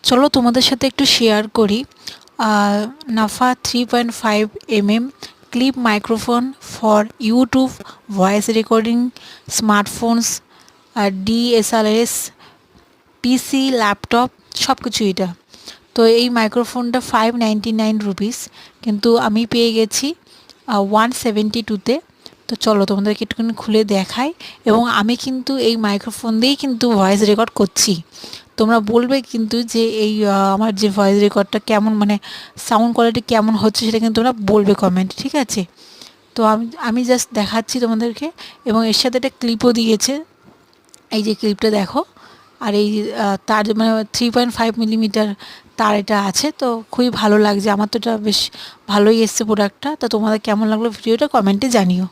চলো তোমাদের সাথে একটু শেয়ার করি Nafa 3.5 mm clip microphone for YouTube voice recording smartphones DSLRs PC laptop সব কিছু এটা। তো এই মাইক্রোফোনটা 599 রুপিস, কিন্তু আমি পেয়ে গেছি 172-তে। তো চলো তোমাদেরকে একটুখানি খুলে দেখাই, এবং আমি কিন্তু এই মাইক্রোফোন দিয়েই কিন্তু ভয়েস রেকর্ড করছি। তোমরা বলবে কিন্তু যে এই আমার যে ভয়েস রেকর্ডটা কেমন, মানে সাউন্ড কোয়ালিটি কেমন হচ্ছে, সেটা কিন্তু তোমরা বলবে কমেন্ট, ঠিক আছে? তো আমি জাস্ট দেখাচ্ছি তোমাদেরকে, এবং এর সাথে একটা ক্লিপও দিয়েছে। এই যে ক্লিপটা দেখো, আর এই তার মানে 3.5 মিলিমিটার তার এটা আছে। তো খুবই ভালো লাগছে, আমার তো এটা বেশ ভালোই এসছে প্রোডাক্টটা। তো তোমাদের কেমন লাগলো ভিডিওটা কমেন্টে জানিও।